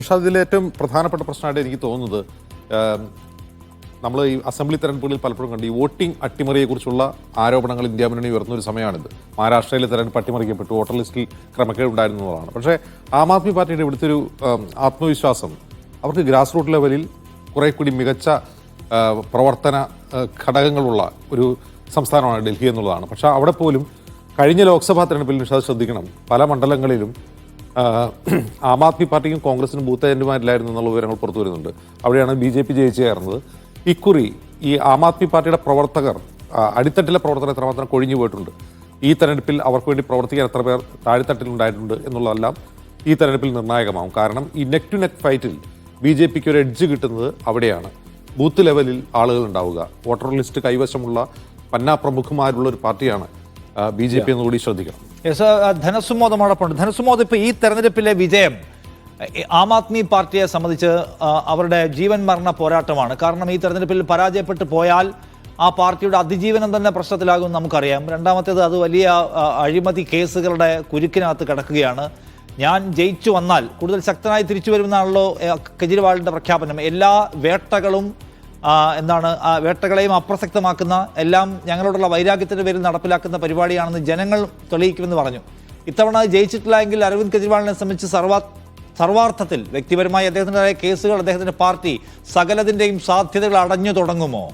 പക്ഷെ അതിൽ ഏറ്റവും പ്രധാനപ്പെട്ട പ്രശ്നമായിട്ട് എനിക്ക് തോന്നുന്നത് നമ്മൾ ഈ അസംബ്ലി തെരഞ്ഞെടുപ്പുകളിൽ പലപ്പോഴും കണ്ട് ഈ വോട്ടിംഗ് അട്ടിമറിയെക്കുറിച്ചുള്ള ആരോപണങ്ങൾ ഇന്ത്യ മുന്നണി ഉയർന്ന ഒരു സമയമാണിത്. മഹാരാഷ്ട്രയിലെ തെരഞ്ഞെടുപ്പ് അട്ടിമറിക്കപ്പെട്ടു, വോട്ടർ ലിസ്റ്റിൽ ക്രമക്കേട് ഉണ്ടായിരുന്നതാണ്. പക്ഷേ ആം ആദ്മി പാർട്ടിയുടെ ഇവിടുത്തെ ഒരു ആത്മവിശ്വാസം അവർക്ക് ഗ്രാസ് റൂട്ട് ലെവലിൽ കുറെ കൂടി മികച്ച പ്രവർത്തന ഘടകങ്ങളുള്ള ഒരു സംസ്ഥാനമാണ് ഡൽഹി എന്നുള്ളതാണ്. പക്ഷേ അവിടെ പോലും കഴിഞ്ഞ ലോക്സഭാ തെരഞ്ഞെടുപ്പിൽ നിഷാദ് ശ്രദ്ധിക്കണം, പല മണ്ഡലങ്ങളിലും ആം ആദ്മി പാർട്ടിക്കും കോൺഗ്രസിനും ബൂത്ത് ഏജന്റുമാരില്ലായിരുന്നു എന്നുള്ള വിവരങ്ങൾ പുറത്തു വരുന്നുണ്ട്. അവിടെയാണ് BJP ജയിച്ചു കയറുന്നത്. ഇക്കുറി ഈ ആം ആദ്മി പാർട്ടിയുടെ പ്രവർത്തകർ, അടിത്തട്ടിലെ പ്രവർത്തകർ എത്രമാത്രം കൊഴിഞ്ഞു പോയിട്ടുണ്ട്, ഈ തെരഞ്ഞെടുപ്പിൽ അവർക്ക് വേണ്ടി പ്രവർത്തിക്കാൻ എത്ര പേർ താഴെത്തട്ടിലുണ്ടായിട്ടുണ്ട് എന്നുള്ളതെല്ലാം ഈ തെരഞ്ഞെടുപ്പിൽ നിർണായകമാവും. കാരണം ഈ നെക്ക് ടു നെക്ക് ഫൈറ്റിൽ BJPക്ക് ഒരു എഡ്ജ് കിട്ടുന്നത് അവിടെയാണ്. ബൂത്ത് ലെവലിൽ ആളുകൾ ഉണ്ടാവുക, വോട്ടർ ലിസ്റ്റ് കൈവശമുള്ള പന്നാപ്രമുഖന്മാരുള്ള ഒരു പാർട്ടിയാണ് BJP എന്നുകൂടി ശ്രദ്ധിക്കണം. ധനസുമോദ് ധനസുമോദ്, ഇപ്പോൾ ഈ തെരഞ്ഞെടുപ്പിലെ വിജയം ആം ആദ്മി പാർട്ടിയെ സംബന്ധിച്ച് അവരുടെ ജീവൻ മരണ പോരാട്ടമാണ്. കാരണം ഈ തെരഞ്ഞെടുപ്പിൽ പരാജയപ്പെട്ടു പോയാൽ ആ പാർട്ടിയുടെ അതിജീവനം തന്നെ പ്രശ്നത്തിലാകുമെന്ന് നമുക്കറിയാം. രണ്ടാമത്തേത്, അത് വലിയ അഴിമതി കേസുകളുടെ കുരുക്കിനകത്ത് കിടക്കുകയാണ്. ഞാൻ ജയിച്ചു വന്നാൽ കൂടുതൽ ശക്തനായി തിരിച്ചു വരുമെന്നാണല്ലോ കെജ്രിവാളിൻ്റെ പ്രഖ്യാപനം. എല്ലാ വേട്ടകളും വേട്ടകളെയും അപ്രസക്തമാക്കുന്ന, എല്ലാം ഞങ്ങളോടുള്ള വൈരാഗ്യത്തിന്റെ പേരിൽ നടപ്പിലാക്കുന്ന പരിപാടിയാണെന്ന് ജനങ്ങൾ തെളിയിക്കുമെന്ന് പറഞ്ഞു. ഇത്തവണ ജയിച്ചിട്ടില്ല എങ്കിൽ അരവിന്ദ് കെജ്രിവാളിനെ സംബന്ധിച്ച് സർവാർത്ഥത്തിൽ വ്യക്തിപരമായി അദ്ദേഹത്തിൻ്റെതായ കേസുകൾ, അദ്ദേഹത്തിന്റെ പാർട്ടി, സകലതിൻ്റെയും സാധ്യതകൾ അടഞ്ഞു തുടങ്ങുമോ?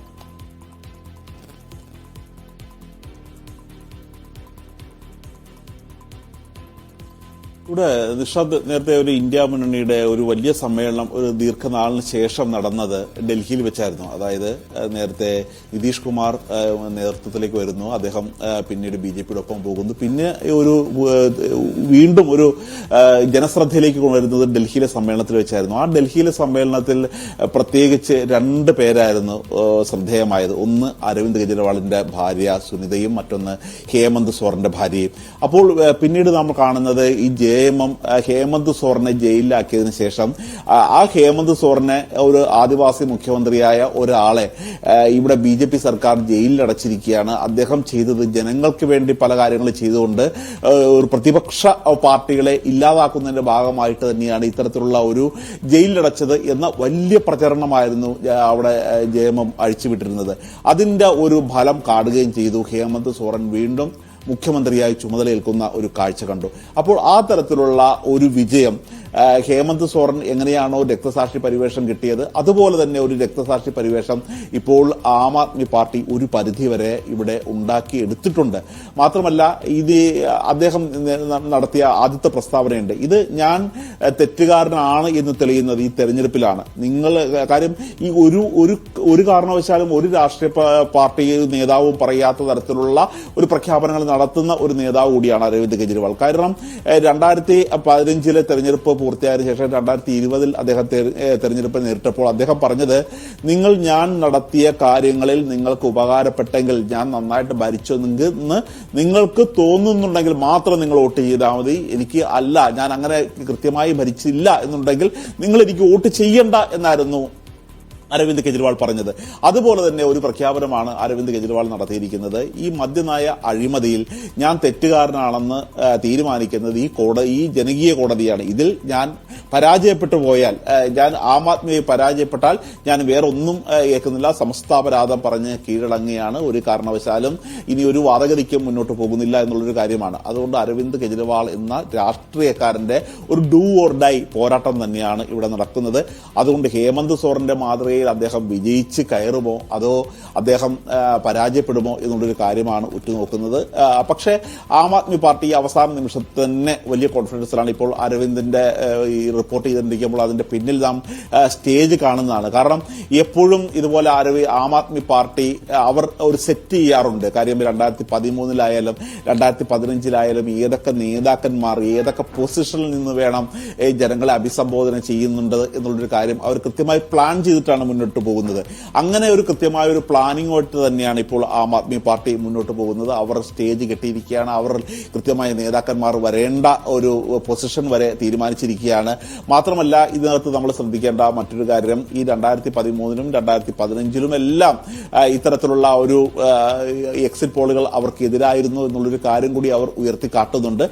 ഇവിടെ നിഷാദ്, നേരത്തെ ഒരു ഇന്ത്യ മുന്നണിയുടെ ഒരു വലിയ സമ്മേളനം ഒരു ദീർഘനാളിന് ശേഷം നടന്നത് ഡൽഹിയിൽ വെച്ചായിരുന്നു. അതായത് നേരത്തെ നിതീഷ് കുമാർ നേതൃത്വത്തിലേക്ക് വരുന്നു, അദ്ദേഹം പിന്നീട് BJPയുടെ ഒപ്പം പോകുന്നു. പിന്നെ വീണ്ടും ഒരു ജനശ്രദ്ധയിലേക്ക് കൊണ്ടുവരുന്നത് ഡൽഹിയിലെ സമ്മേളനത്തിൽ വെച്ചായിരുന്നു. ആ ഡൽഹിയിലെ സമ്മേളനത്തിൽ പ്രത്യേകിച്ച് രണ്ട് പേരായിരുന്നു ശ്രദ്ധേയമായത്. ഒന്ന് അരവിന്ദ് കെജ്രിവാളിന്റെ ഭാര്യ സുനിതയും, മറ്റൊന്ന് ഹേമന്ത് സോറന്റെ ഭാര്യയും. അപ്പോൾ പിന്നീട് നമ്മൾ കാണുന്നത് ഈ ഹേമന്ത് സോറനെ ജയിലിലാക്കിയതിനു ശേഷം ആ ഹേമന്ത് സോറനെ, ഒരു ആദിവാസി മുഖ്യമന്ത്രിയായ ഒരാളെ ഇവിടെ BJP സർക്കാർ ജയിലിലടച്ചിരിക്കുകയാണ്. അദ്ദേഹം ചെയ്തത് ജനങ്ങൾക്ക് വേണ്ടി പല കാര്യങ്ങൾ ചെയ്തുകൊണ്ട് ഒരു പ്രതിപക്ഷ പാർട്ടികളെ ഇല്ലാതാക്കുന്നതിന്റെ ഭാഗമായിട്ട് തന്നെയാണ് ഇത്തരത്തിലുള്ള ഒരു ജയിലിലടച്ചത് എന്ന വലിയ പ്രചരണമായിരുന്നു അവിടെ ജയമം അഴിച്ചുവിട്ടിരുന്നത്. അതിന്റെ ഒരു ഫലം കാണുകയും ചെയ്തു. ഹേമന്ത് സോറൻ വീണ്ടും മുഖ്യമന്ത്രിയായി ചുമതലയേൽക്കുന്ന ഒരു കാഴ്ച കണ്ടു. അപ്പോൾ ആ തരത്തിലുള്ള ഒരു വിജയം ഹേമന്ത് സോറൻ എങ്ങനെയാണോ രക്തസാക്ഷി പരിവേഷം കിട്ടിയത്, അതുപോലെ തന്നെ ഒരു രക്തസാക്ഷി പരിവേഷം ഇപ്പോൾ ആം ആദ്മി പാർട്ടി ഒരു പരിധിവരെ ഇവിടെ ഉണ്ടാക്കിയെടുത്തിട്ടുണ്ട്. മാത്രമല്ല, ഇത് അദ്ദേഹം നടത്തിയ ആദ്യത്തെ പ്രസ്താവനയുണ്ട്, ഇത് ഞാൻ തെറ്റുകാരനാണ് എന്ന് തെളിയുന്നത് ഈ തെരഞ്ഞെടുപ്പിലാണ്. കാര്യം ഈ ഒരു കാരണവശാലും ഒരു രാഷ്ട്രീയ പാർട്ടി നേതാവും പറയാത്ത തരത്തിലുള്ള ഒരു പ്രഖ്യാപനങ്ങൾ നടത്തുന്ന ഒരു നേതാവ് കൂടിയാണ് അരവിന്ദ് കെജ്രിവാൾ. കാരണം 2015 തെരഞ്ഞെടുപ്പ് പൂർത്തിയായതിനു ശേഷം 2020 അദ്ദേഹം തെരഞ്ഞെടുപ്പ് നേരിട്ടപ്പോൾ അദ്ദേഹം പറഞ്ഞത്, ഞാൻ നടത്തിയ കാര്യങ്ങളിൽ നിങ്ങൾക്ക് ഉപകാരപ്പെട്ടെങ്കിൽ, ഞാൻ നന്നായിട്ട് ഭരിച്ചെന്ന് നിങ്ങൾക്ക് തോന്നുന്നുണ്ടെങ്കിൽ മാത്രം നിങ്ങൾ വോട്ട് ചെയ്താൽ മതി. എനിക്ക് ഞാൻ അങ്ങനെ കൃത്യമായി ഭരിച്ചില്ല എന്നുണ്ടെങ്കിൽ നിങ്ങൾ എനിക്ക് വോട്ട് ചെയ്യണ്ട എന്നായിരുന്നു അരവിന്ദ് കെജ്രിവാൾ പറഞ്ഞത്. അതുപോലെ തന്നെ ഒരു പ്രഖ്യാപനമാണ് അരവിന്ദ് കെജ്രിവാൾ നടത്തിയിരിക്കുന്നത്. ഈ മദ്യനയ അഴിമതിയിൽ ഞാൻ തെറ്റുകാരനാണെന്ന് തീരുമാനിക്കുന്നത് ഈ ജനകീയ കോടതിയാണ്. ഇതിൽ ഞാൻ പരാജയപ്പെട്ടു പോയാൽ, ഞാൻ ആം ആദ്മിയെ പരാജയപ്പെട്ടാൽ ഞാൻ വേറൊന്നും കേൾക്കുന്നില്ല, സമസ്താപരാധം പറഞ്ഞ് കീഴടങ്ങുകയാണ്, ഒരു കാരണവശാലും ഇനി ഒരു വാദഗതിക്കും മുന്നോട്ട് പോകുന്നില്ല എന്നുള്ളൊരു കാര്യമാണ്. അതുകൊണ്ട് അരവിന്ദ് കെജ്രിവാൾ എന്ന രാഷ്ട്രീയക്കാരന്റെ ഒരു ഡൂ ഓർ ഡൈ പോരാട്ടം തന്നെയാണ് ഇവിടെ നടക്കുന്നത്. അതുകൊണ്ട് ഹേമന്ത് സോറന്റെ മാതൃകയിൽ അദ്ദേഹം വിജയിച്ച് കയറുമോ അതോ അദ്ദേഹം പരാജയപ്പെടുമോ എന്നുള്ളൊരു കാര്യമാണ് ഉറ്റുനോക്കുന്നത്. പക്ഷേ ആം ആദ്മി പാർട്ടി അവസാന നിമിഷത്തിൽ തന്നെ വലിയ കോൺഫിഡൻസിലാണ്. ഇപ്പോൾ അരവിന്ദിന്റെ ഈ റിപ്പോർട്ട് ചെയ്തിരിക്കുമ്പോൾ അതിന്റെ പിന്നിൽ നാം സ്റ്റേജ് കാണുന്നതാണ്. കാരണം എപ്പോഴും ഇതുപോലെ ആം ആദ്മി പാർട്ടി അവർ ഒരു സെറ്റ് ചെയ്യാറുണ്ട്. കാര്യം 2013 2015 ഏതൊക്കെ നേതാക്കന്മാർ ഏതൊക്കെ പൊസിഷനിൽ നിന്ന് വേണം ജനങ്ങളെ അഭിസംബോധന ചെയ്യുന്നുണ്ട് എന്നുള്ളൊരു കാര്യം അവർ കൃത്യമായി പ്ലാൻ ചെയ്തിട്ടാണ് മുന്നോട്ട് പോകുന്നത്. അങ്ങനെ ഒരു കൃത്യമായ ഒരു പ്ലാനിങ്ങോട്ട് തന്നെയാണ് ഇപ്പോൾ ആം ആദ്മി പാർട്ടി മുന്നോട്ട് പോകുന്നത്. അവർ സ്റ്റേജ് കെട്ടിയിരിക്കുകയാണ്, അവർ കൃത്യമായ നേതാക്കന്മാർ വരേണ്ട ഒരു പൊസിഷൻ വരെ തീരുമാനിച്ചിരിക്കുകയാണ്. മാത്രമല്ല, ഇതിനകത്ത് നമ്മൾ ശ്രദ്ധിക്കേണ്ട മറ്റൊരു കാര്യം, ഈ 2013 2015 എല്ലാം ഇത്തരത്തിലുള്ള ഒരു എക്സിറ്റ് പോളുകൾ അവർക്കെതിരായിരുന്നു എന്നുള്ളൊരു കാര്യം കൂടി അവർ ഉയർത്തി കാട്ടുന്നുണ്ട്.